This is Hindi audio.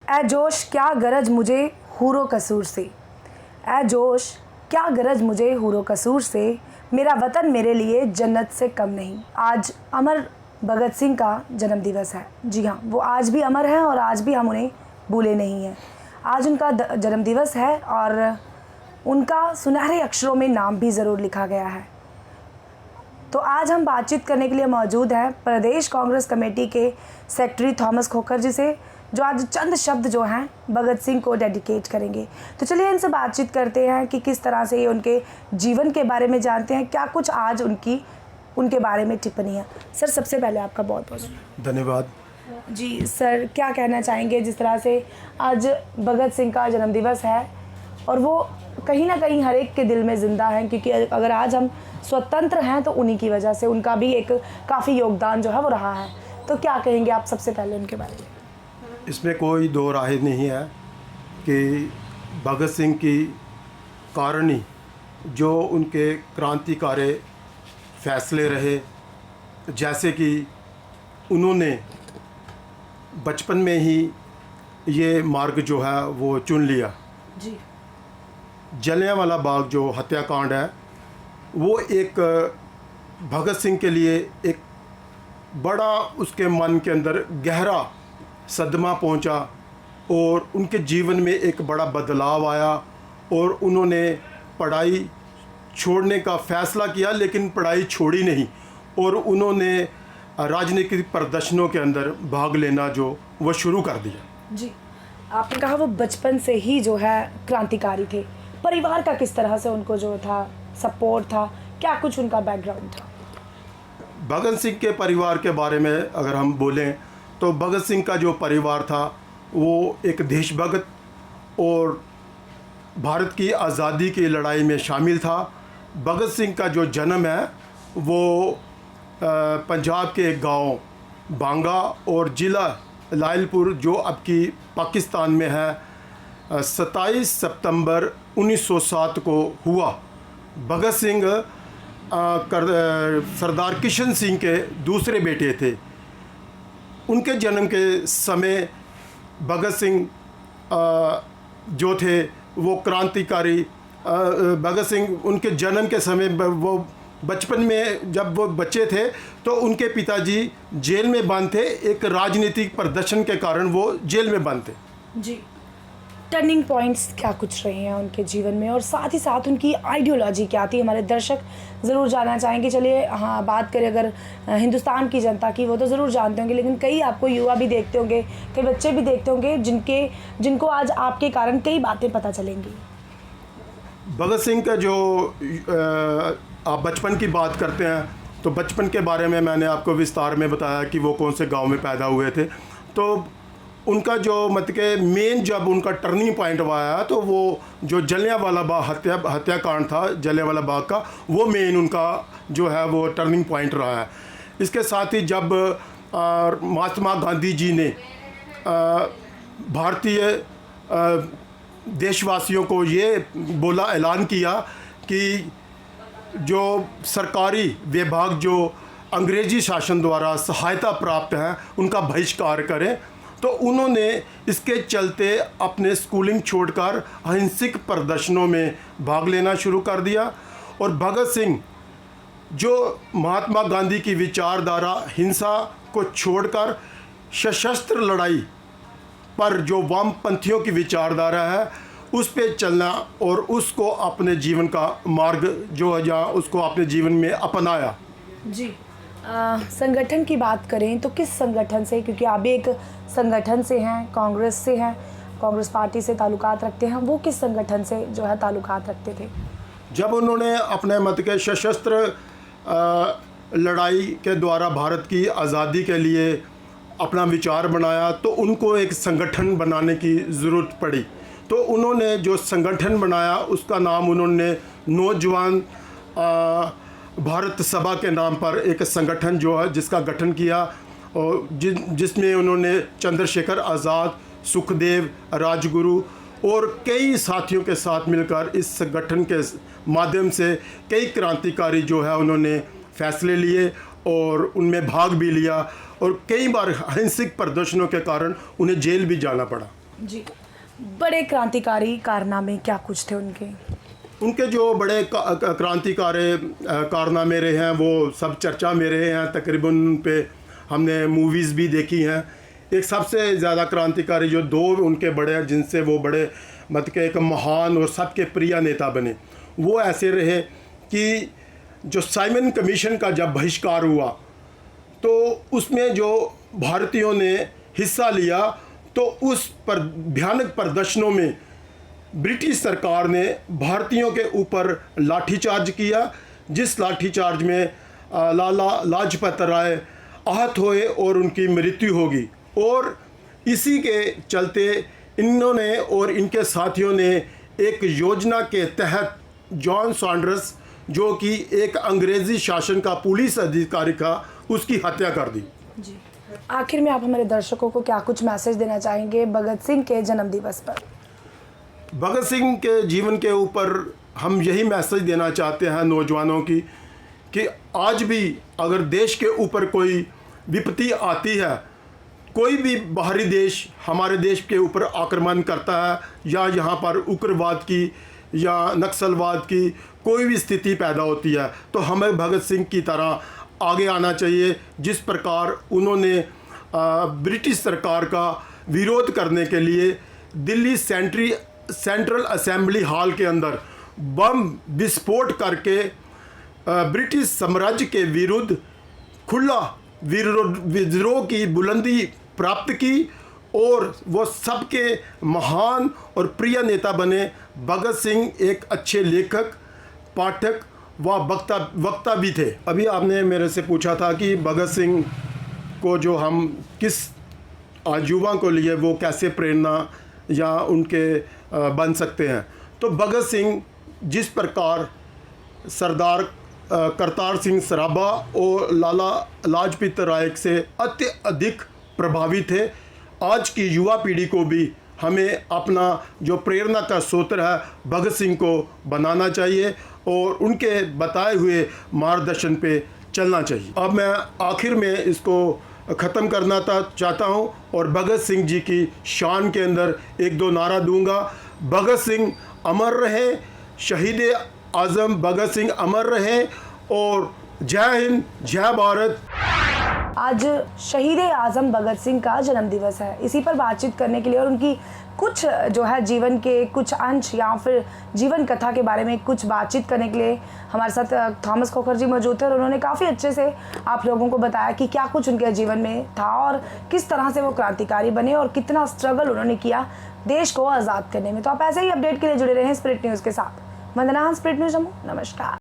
ऐ जोश क्या गरज मुझे हूरो कसूर से, ऐ जोश क्या गरज मुझे हूरो कसूर से, मेरा वतन मेरे लिए जन्नत से कम नहीं। आज अमर भगत सिंह का जन्मदिवस है। जी हाँ, वो आज भी अमर हैं और आज भी हम उन्हें भूले नहीं हैं। आज उनका जन्मदिवस है और उनका सुनहरे अक्षरों में नाम भी ज़रूर लिखा गया है। तो आज हम बातचीत करने के लिए मौजूद हैं प्रदेश कांग्रेस कमेटी के सेक्रेटरी थॉमस खोखर जी से, जो आज चंद शब्द जो हैं भगत सिंह को डेडिकेट करेंगे। तो चलिए इनसे बातचीत करते हैं कि किस तरह से ये उनके जीवन के बारे में जानते हैं, क्या कुछ आज उनके बारे में टिप्पणी है। सर, सबसे पहले आपका बहुत बहुत धन्यवाद। जी सर, क्या कहना चाहेंगे जिस तरह से आज भगत सिंह का जन्मदिवस है और वो कहीं ना कहीं हर एक के दिल में ज़िंदा हैं, क्योंकि अगर आज हम स्वतंत्र हैं तो उन्हीं की वजह से, उनका भी एक काफ़ी योगदान जो है वो रहा है। तो क्या कहेंगे आप सबसे पहले उनके बारे में? इसमें कोई दो राय नहीं है कि भगत सिंह की कारणी जो उनके क्रांतिकारी फैसले रहे, जैसे कि उन्होंने बचपन में ही ये मार्ग जो है वो चुन लिया। जी। जलियांवाला बाग जो हत्याकांड है वो एक भगत सिंह के लिए एक बड़ा, उसके मन के अंदर गहरा सदमा पहुंचा और उनके जीवन में एक बड़ा बदलाव आया और उन्होंने पढ़ाई छोड़ने का फ़ैसला किया, लेकिन पढ़ाई छोड़ी नहीं और उन्होंने राजनीतिक प्रदर्शनों के अंदर भाग लेना जो वो शुरू कर दिया। जी, आपने कहा वो बचपन से ही जो है क्रांतिकारी थे। परिवार का किस तरह से उनको जो था सपोर्ट था, क्या कुछ उनका बैकग्राउंड था? भगत सिंह के परिवार के बारे में अगर हम बोलें तो भगत सिंह का जो परिवार था वो एक देशभक्त और भारत की आज़ादी की लड़ाई में शामिल था। भगत सिंह का जो जन्म है वो पंजाब के एक गांव बांगा और ज़िला लायलपुर जो अब की पाकिस्तान में है 27 सितंबर 1907 को हुआ। भगत सिंह सरदार किशन सिंह के दूसरे बेटे थे। उनके जन्म के समय भगत सिंह जो थे वो क्रांतिकारी, भगत सिंह उनके जन्म के समय वो बचपन में जब वो बच्चे थे तो उनके पिताजी जेल में बंद थे, एक राजनीतिक प्रदर्शन के कारण वो जेल में बंद थे। जी, टर्निंग पॉइंट्स क्या कुछ रहे हैं उनके जीवन में और साथ ही साथ उनकी आइडियोलॉजी क्या थी, हमारे दर्शक ज़रूर जानना चाहेंगे। चलिए हाँ, बात करें अगर हिंदुस्तान की जनता की, वो तो ज़रूर जानते होंगे, लेकिन कई आपको युवा भी देखते होंगे, कई बच्चे भी देखते होंगे जिनको आज आपके कारण कई बातें पता चलेंगी। भगत सिंह का जो आप बचपन की बात करते हैं तो बचपन के बारे में मैंने आपको विस्तार में बताया कि वो कौन से गांव में पैदा हुए थे। तो उनका जो मतलब के मेन जब उनका टर्निंग पॉइंट आया तो वो जो जलियांवाला बाग हत्याकांड था जलियांवाला बाग का, वो मेन उनका जो है वो टर्निंग पॉइंट रहा है। इसके साथ ही जब महात्मा गांधी जी ने भारतीय देशवासियों को ये ऐलान किया कि जो सरकारी विभाग जो अंग्रेजी शासन द्वारा सहायता प्राप्त हैं उनका बहिष्कार करें, तो उन्होंने इसके चलते अपने स्कूलिंग छोड़कर अहिंसक प्रदर्शनों में भाग लेना शुरू कर दिया। और भगत सिंह जो महात्मा गांधी की विचारधारा हिंसा को छोड़कर सशस्त्र लड़ाई पर जो वामपंथियों की विचारधारा है उस पे चलना और उसको अपने जीवन का मार्ग जो है या उसको अपने जीवन में अपनाया। जी, संगठन की बात करें तो किस संगठन से, क्योंकि आप भी एक संगठन से हैं, कांग्रेस से हैं, कांग्रेस पार्टी से ताल्लुकात रखते हैं, वो किस संगठन से जो है ताल्लुकात रखते थे? जब उन्होंने अपने मत के सशस्त्र लड़ाई के द्वारा भारत की आज़ादी के लिए अपना विचार बनाया तो उनको एक संगठन बनाने की ज़रूरत पड़ी। तो उन्होंने जो संगठन बनाया उसका नाम उन्होंने नौजवान भारत सभा के नाम पर एक संगठन जो है जिसका गठन किया और जिसमें उन्होंने चंद्रशेखर आज़ाद, सुखदेव, राजगुरु और कई साथियों के साथ मिलकर इस संगठन के माध्यम से कई क्रांतिकारी जो है उन्होंने फैसले लिए और उनमें भाग भी लिया और कई बार अहिंसक प्रदर्शनों के कारण उन्हें जेल भी जाना पड़ा। जी, बड़े क्रांतिकारी कारनामे क्या कुछ थे उनके? उनके जो बड़े क्रांतिकारी कारनामे रहे हैं वो सब चर्चा में रहे हैं। तकरीबन उन पे हमने मूवीज़ भी देखी हैं। एक सबसे ज़्यादा क्रांतिकारी जो दो उनके बड़े हैं जिनसे वो बड़े मतलब के एक महान और सबके प्रिय नेता बने, वो ऐसे रहे कि जो साइमन कमीशन का जब बहिष्कार हुआ तो उसमें जो भारतीयों ने हिस्सा लिया तो उस पर भयानक प्रदर्शनों में ब्रिटिश सरकार ने भारतीयों के ऊपर लाठीचार्ज किया, जिस लाठीचार्ज में लाला लाजपत राय आहत हुए और उनकी मृत्यु होगी। और इसी के चलते इन्होंने और इनके साथियों ने एक योजना के तहत जॉन सॉन्डर्स, जो कि एक अंग्रेज़ी शासन का पुलिस अधिकारी था, उसकी हत्या कर दी। जी, आखिर में आप हमारे दर्शकों को क्या कुछ मैसेज देना चाहेंगे भगत सिंह के जन्म दिवस पर? भगत सिंह के जीवन के ऊपर हम यही मैसेज देना चाहते हैं नौजवानों की कि आज भी अगर देश के ऊपर कोई विपत्ति आती है, कोई भी बाहरी देश हमारे देश के ऊपर आक्रमण करता है या यहाँ पर उग्रवाद की या नक्सलवाद की कोई भी स्थिति पैदा होती है, तो हमें भगत सिंह की तरह आगे आना चाहिए। जिस प्रकार उन्होंने ब्रिटिश सरकार का विरोध करने के लिए दिल्ली सेंट्रल असेंबली हॉल के अंदर बम विस्फोट करके ब्रिटिश साम्राज्य के विरुद्ध खुला विद्रोह की बुलंदी प्राप्त की और वो सबके महान और प्रिय नेता बने। भगत सिंह एक अच्छे लेखक, पाठक व वक्ता भी थे। अभी आपने मेरे से पूछा था कि भगत सिंह को जो हम किस युवा को लिए वो कैसे प्रेरणा या उनके बन सकते हैं, तो भगत सिंह जिस प्रकार सरदार करतार सिंह सराभा और लाला लाजपत राय से अत्यधिक प्रभावित थे, आज की युवा पीढ़ी को भी हमें अपना जो प्रेरणा का स्रोत है भगत सिंह को बनाना चाहिए और उनके बताए हुए मार्गदर्शन पे चलना चाहिए। अब मैं आखिर में इसको ख़त्म करना चाहता हूँ और भगत सिंह जी की शान के अंदर एक दो नारा दूंगा। भगत सिंह अमर रहे, शहीद आज़म भगत सिंह अमर रहे और जय हिंद, जय भारत। आज शहीद आज़म भगत सिंह का जन्म दिवस है। इसी पर बातचीत करने के लिए और उनकी कुछ जो है जीवन के कुछ अंश या फिर जीवन कथा के बारे में कुछ बातचीत करने के लिए हमारे साथ थॉमस खोखर जी मौजूद थे और उन्होंने काफ़ी अच्छे से आप लोगों को बताया कि क्या कुछ उनके जीवन में था और किस तरह से वो क्रांतिकारी बने और कितना स्ट्रगल उन्होंने किया देश को आज़ाद करने में। तो आप ऐसे ही अपडेट के लिए जुड़े रहें स्प्रिट न्यूज़ के साथ। वंदना, स्प्रिट न्यूज़ जम्मू। नमस्कार।